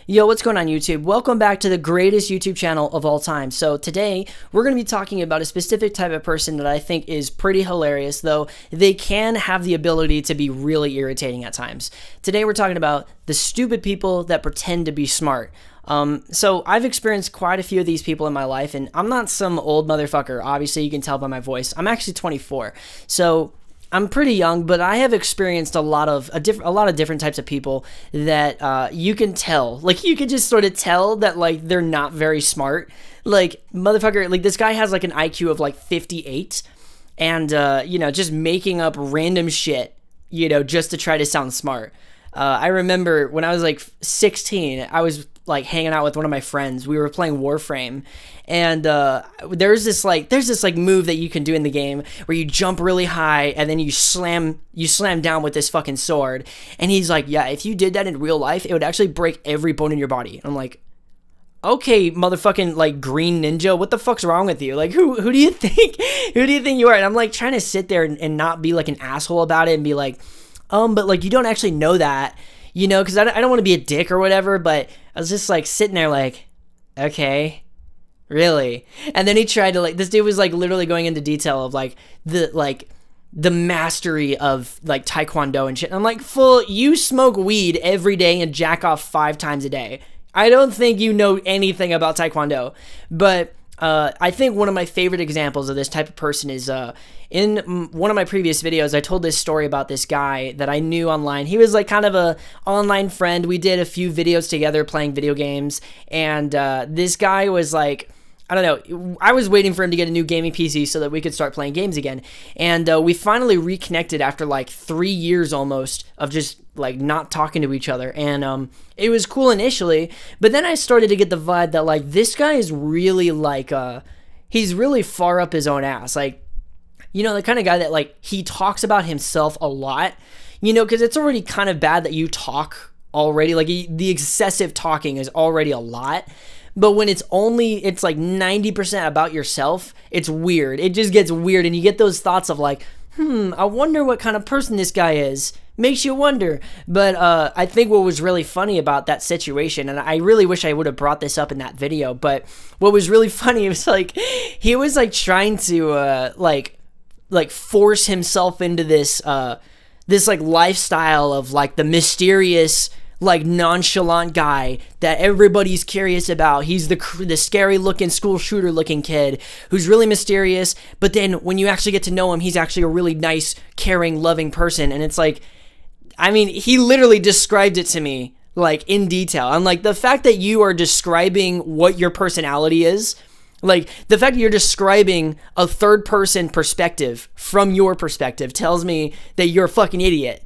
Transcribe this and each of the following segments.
Yo, what's going on YouTube? Welcome back to the greatest YouTube channel of all time. So today, we're going to be talking about a specific type of person that I think is pretty hilarious, though they can have the ability to be really irritating at times. Today, we're talking about the stupid people that pretend to be smart. So I've experienced quite a few of these people in my life, and I'm not some old motherfucker. Obviously, you can tell by my voice. I'm actually 24. So I'm pretty young, but I have experienced a lot of different types of people that you can tell. Like, you can just sort of tell that, like, they're not very smart. Like, motherfucker, like, this guy has, like, an IQ of, like, 58, and, just making up random shit, just to try to sound smart. I remember when I was, like, 16, I was, like, hanging out with one of my friends. We were playing Warframe, and there's this move that you can do in the game where you jump really high and then you slam down with this fucking sword. And he's like, yeah, if you did that in real life, it would actually break every bone in your body. And I'm like, okay, motherfucking, like, green ninja, what the fuck's wrong with you? Like, who do you think you are? And I'm like trying to sit there and not be like an asshole about it and be like, but like, you don't actually know that, because I don't want to be a dick or whatever. But I was just like sitting there like, okay, really? And then he tried to, like, this dude was like literally going into detail of like the mastery of like Taekwondo and shit. And I'm like, you smoke weed every day and jack off 5 times a day. I don't think you know anything about Taekwondo. But I think one of my favorite examples of this type of person is in one of my previous videos. I told this story about this guy that I knew online. He was like kind of a online friend. We did a few videos together playing video games, and this guy was like, I don't know, I was waiting for him to get a new gaming PC so that we could start playing games again. And we finally reconnected after like 3 years almost of just like not talking to each other. And it was cool initially, but then I started to get the vibe that like this guy is really like, he's really far up his own ass. Like, the kind of guy that like, he talks about himself a lot, because it's already kind of bad that you talk already. Like, the excessive talking is already a lot. But when it's like 90% about yourself, it's weird. It just gets weird, and you get those thoughts of like, I wonder what kind of person this guy is. Makes you wonder. But I think what was really funny about that situation, and I really wish I would have brought this up in that video, but what was really funny was like, he was like trying to like force himself into this like lifestyle of like the mysterious, like nonchalant guy that everybody's curious about. He's the scary looking school shooter looking kid who's really mysterious, but then when you actually get to know him, he's actually a really nice, caring, loving person. And it's like, I mean, he literally described it to me like in detail. I'm like, the fact that you are describing what your personality is, like the fact that you're describing a third person perspective from your perspective tells me that you're a fucking idiot.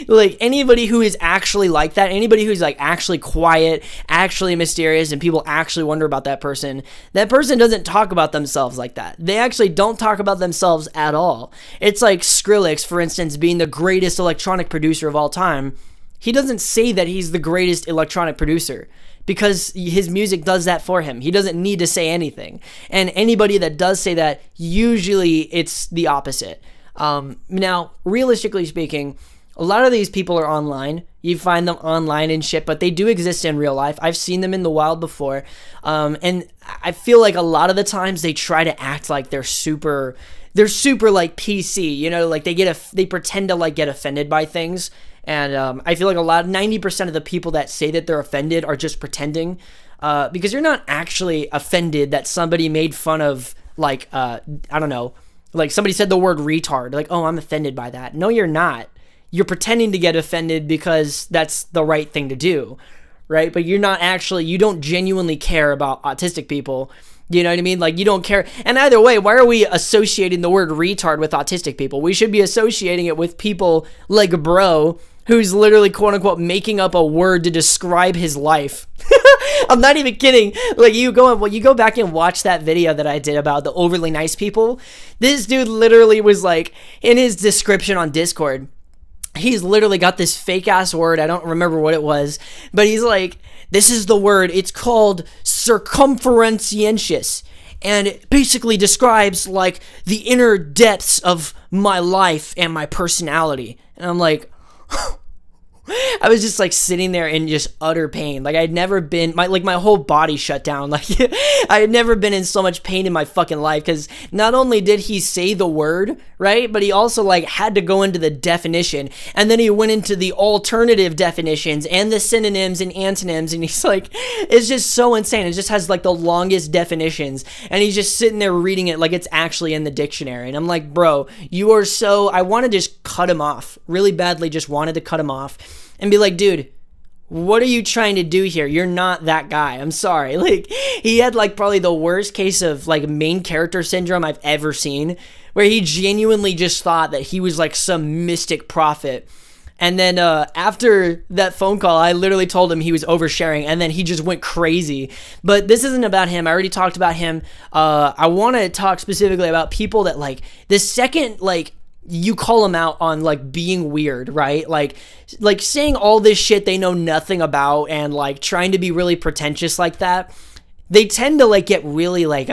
like anybody who is actually like that, anybody who's like actually quiet, actually mysterious, and people actually wonder about that person doesn't talk about themselves like that. They actually don't talk about themselves at all. It's like Skrillex, for instance, being the greatest electronic producer of all time. He doesn't say that he's the greatest electronic producer, because his music does that for him. He doesn't need to say anything. And anybody that does say that, usually it's the opposite. Now, realistically speaking, a lot of these people are online. You find them online and shit, but they do exist in real life. I've seen them in the wild before. And I feel like a lot of the times they try to act like they're super like PC, like they pretend to like get offended by things. And I feel like 90% of the people that say that they're offended are just pretending, because you're not actually offended that somebody made fun of, like, I don't know, like somebody said the word retard. Like, oh, I'm offended by that. No, you're not. You're pretending to get offended because that's the right thing to do, right? But you don't genuinely care about autistic people. You know what I mean? Like, you don't care. And either way, why are we associating the word retard with autistic people? We should be associating it with people like bro, who's literally, quote unquote, making up a word to describe his life. I'm not even kidding. Like, you go back and watch that video that I did about the overly nice people. This dude literally was like, in his description on Discord, he's literally got this fake ass word. I don't remember what it was, but he's like, this is the word. It's called circumferentientious. And it basically describes like the inner depths of my life and my personality. And I'm like, I was just like sitting there in just utter pain. Like I'd never been, my whole body shut down. Like I had never been in so much pain in my fucking life, because not only did he say the word, right, but he also like had to go into the definition, and then he went into the alternative definitions and the synonyms and antonyms, and he's like, it's just so insane. It just has like the longest definitions, and he's just sitting there reading it like it's actually in the dictionary. And I'm like, bro, you are so, I want to just cut him off really badly, just wanted to cut him off and be like, dude, what are you trying to do here? You're not that guy. I'm sorry. Like, he had like probably the worst case of like main character syndrome I've ever seen, where he genuinely just thought that he was like some mystic prophet. And then after that phone call, I literally told him he was oversharing, and then he just went crazy. But this isn't about him. I already talked about him. I want to talk specifically about people that like, the second like you call them out on like being weird, right? Like saying all this shit they know nothing about, and like trying to be really pretentious like that, they tend to like get really like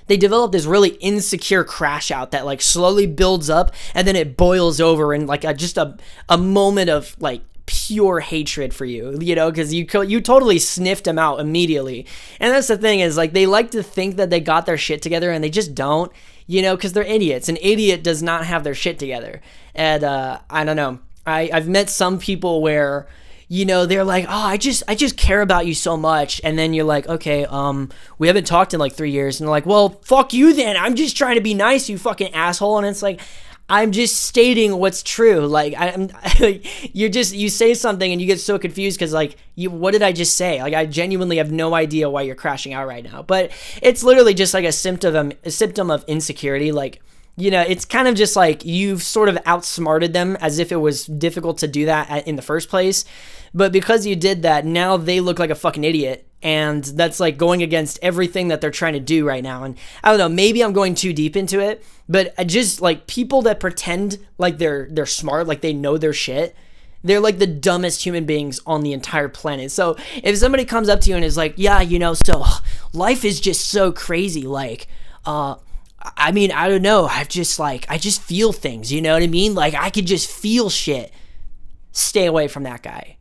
they develop this really insecure crash out that like slowly builds up, and then it boils over in like just a moment of like pure hatred for you, you know, because you totally sniffed them out immediately. And that's the thing, is like they like to think that they got their shit together, and they just don't, you know, because they're idiots. An idiot does not have their shit together. And I don't know, I've met some people where, you know, they're like, oh, I just care about you so much, and then you're like, okay, we haven't talked in like 3 years, and they're like, well, fuck you then, I'm just trying to be nice, you fucking asshole. And it's like, I'm just stating what's true. Like you say something and you get so confused because like, what did I just say? Like, I genuinely have no idea why you're crashing out right now. But it's literally just like a symptom of insecurity. Like, you know, it's kind of just like you've sort of outsmarted them, as if it was difficult to do that in the first place. But because you did that, now they look like a fucking idiot. And that's like going against everything that they're trying to do right now. And I don't know, maybe I'm going too deep into it, but I just like people that pretend like they're smart, like they know their shit. They're like the dumbest human beings on the entire planet. So if somebody comes up to you and is like, yeah, you know, so life is just so crazy. Like, I mean, I don't know. I just feel things, you know what I mean? Like I could just feel shit. Stay away from that guy.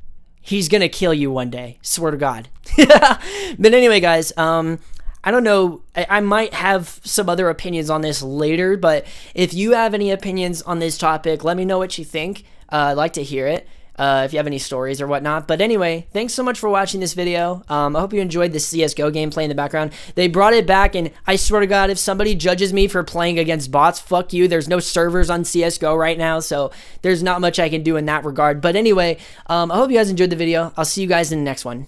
He's gonna kill you one day. Swear to God. But anyway, guys, I don't know. I might have some other opinions on this later, but if you have any opinions on this topic, let me know what you think. I'd like to hear it. If you have any stories or whatnot. But anyway, thanks so much for watching this video. I hope you enjoyed the CSGO gameplay in the background. They brought it back, and I swear to God, if somebody judges me for playing against bots, fuck you. There's no servers on CSGO right now, so there's not much I can do in that regard. But anyway, I hope you guys enjoyed the video. I'll see you guys in the next one.